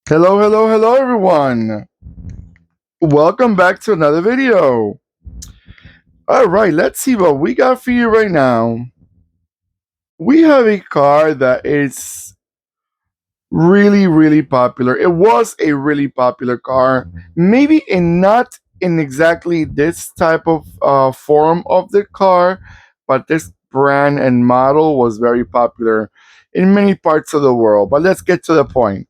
Hello, hello, hello, everyone. Welcome back to another video. All right, let's see what we got for you right now. We have a car that is really, really popular. It was a really popular car. Maybe in not in exactly this type of form of the car, but this brand and model was very popular in many parts of the world. But let's get to the point.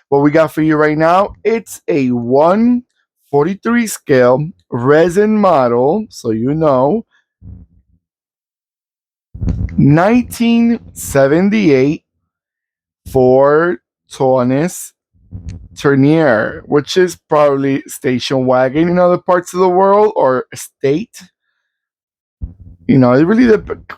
What we got for you right now, it's a 143 scale resin model, so you know, 1978 Ford Taunus Turnier, which is probably station wagon in other parts of the world or state. You know, it really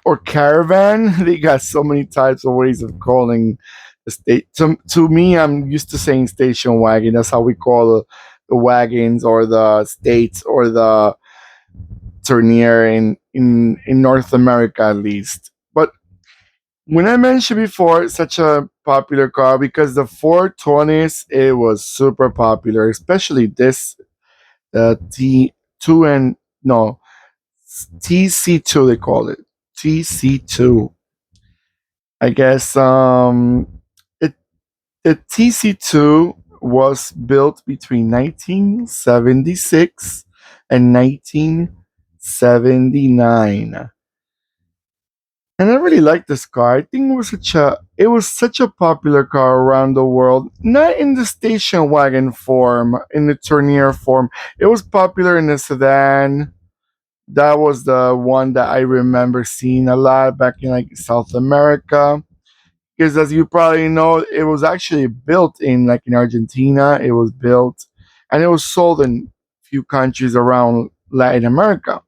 or caravan. They got so many types of ways of calling the state. To me, I'm used to saying station wagon. That's how we call the wagons or the states or the Turnier in North America at least. But when I mentioned before, it's such a popular car because the Ford Taunus it was super popular, especially this T2 and no TC2 they call it TC2. I guess it the TC2 was built between 1976 and 1979. And I really like this car. I think it was such a popular car around the world. Not in the station wagon form, in the Tournier form. It was popular in the sedan. That was the one that I remember seeing a lot back in like South America. Because as you probably know, it was actually built in like in Argentina. It was built and it was sold in few countries around Latin America.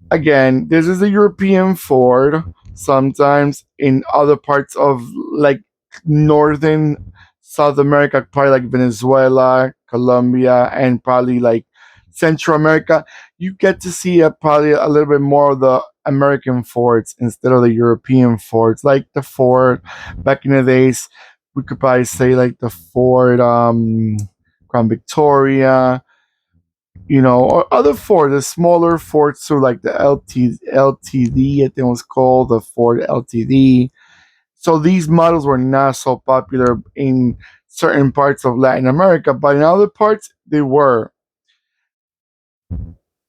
Again, this is a European Ford. Sometimes in other parts of like northern South America, probably like Venezuela, Colombia, and probably like Central America, you get to see probably a little bit more of the American Fords instead of the European Fords, like the Ford back in the days. We could probably say like the Ford Crown Victoria, you know, or other Ford, the smaller Fords, so like the LTD, I think it was called the Ford LTD. So these models were not so popular in certain parts of Latin America, but in other parts they were.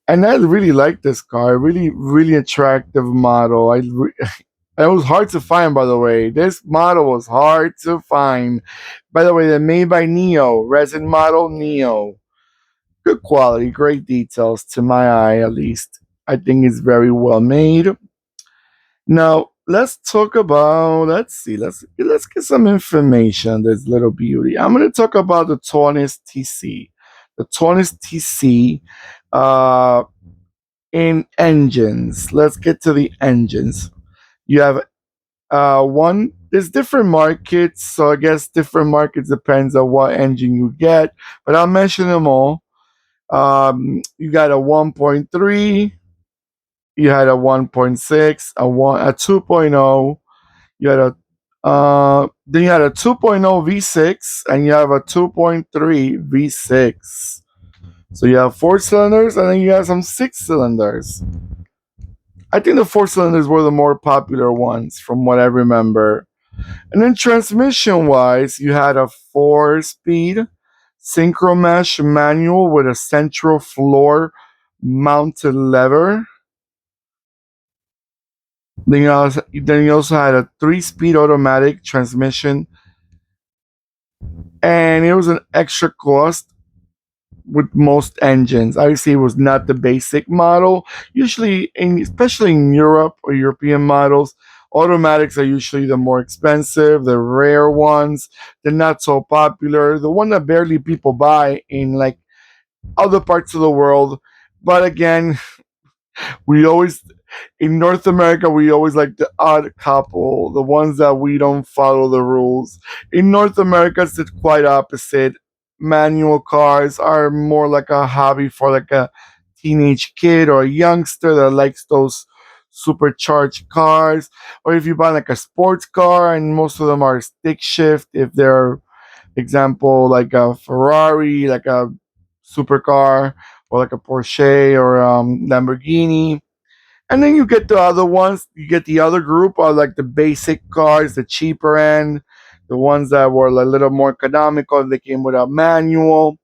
And I really like this car. Really, really attractive model. It was hard to find, by the way. This model was hard to find. By the way, they're made by Neo, resin model Neo. Good quality, great details to my eye at least. I think it's very well made. Now let's talk about let's get some information on this little beauty. I'm gonna talk about the Taunus TC. The Taunus TC in engines. Let's get to the engines. You have one there's different markets, so I guess different markets depends on what engine you get, but I'll mention them all. You got a 1.3, you had a 1.6, a 2.0, you had a then you had a 2.0 V6, and you have a 2.3 V6. So you have four cylinders, and then you have some six cylinders. I think the four cylinders were the more popular ones from what I remember. And then transmission wise, you had a 4 speed synchro mesh manual with a central floor mounted lever. Then you also had a 3 speed automatic transmission, and it was an extra cost with most engines. Obviously, it was not the basic model. Usually, especially in Europe or European models, automatics are usually the more expensive, the rare ones. They're not so popular. The one that barely people buy in like other parts of the world. But again, we always in North America we always like the odd couple, the ones that we don't follow the rules. In North America, it's quite opposite. Manual cars are more like a hobby for like a teenage kid or a youngster that likes those supercharged cars. Or if you buy like a sports car, and most of them are stick shift if they're Example, like a Ferrari, like a supercar, or like a Porsche or Lamborghini. And then you get the other ones. You get the other group are like the basic cars, the cheaper end, the ones that were a little more economical. They came without manual,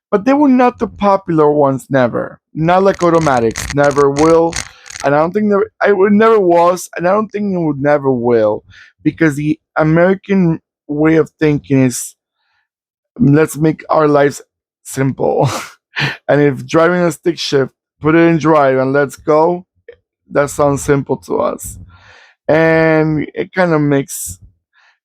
but they were not the popular ones. Never, not like automatics. Never will, and I don't think there. I would never was, and I don't think it would never will, because the American way of thinking is let's make our lives simple. And if driving a stick shift, put it in drive and let's go. That sounds simple to us, and it kind of makes.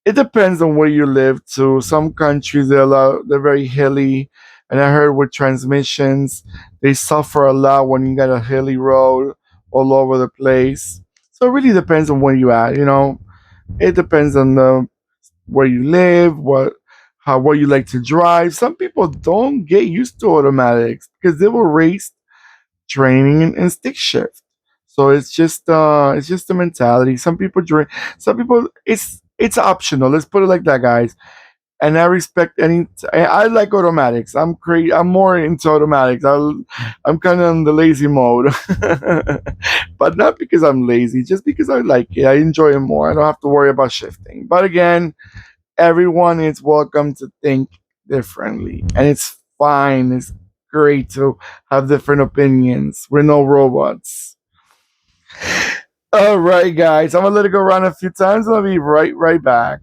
It depends on where you live. Too, some countries they're very hilly, and I heard with transmissions they suffer a lot when you got a hilly road all over the place. So it really depends on where you at. It depends on the where you live, what you like to drive. Some people don't get used to automatics because they were raised training and stick shift. So it's just a mentality. Some people drink. Some people it's optional. Let's put it like that, guys. And I respect any. I like automatics. I'm more into automatics. I'm kind of in the lazy mode, but not because I'm lazy. Just because I like it. I enjoy it more. I don't have to worry about shifting. But again, everyone is welcome to think differently, and it's fine. It's great to have different opinions. We're no robots. All right, guys, I'm gonna let it go around a few times, and I'll be right back.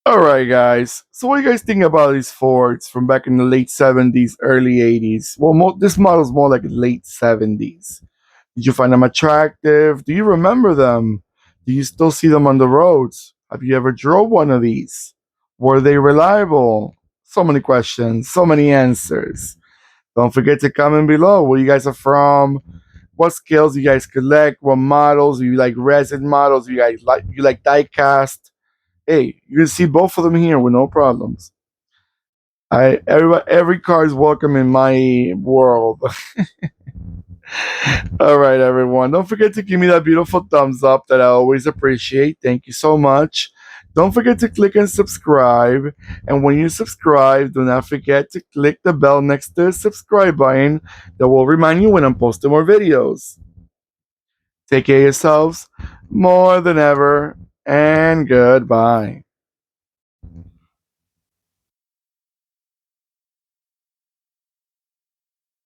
All right, guys. So, what do you guys think about these Fords from back in the late '70s, early '80s? Well, this model's more like late '70s. Did you find them attractive? Do you remember them? Do you still see them on the roads? Have you ever drove one of these? Were they reliable? So many questions, so many answers. Don't forget to comment below where you guys are from, what scales you guys collect, what models, do you like resin models, you like die cast. Hey, you can see both of them here with no problems. Every car is welcome in my world. All right, everyone. Don't forget to give me that beautiful thumbs up that I always appreciate. Thank you so much. Don't forget to click and subscribe. And when you subscribe, do not forget to click the bell next to the subscribe button that will remind you when I'm posting more videos. Take care of yourselves more than ever, and goodbye.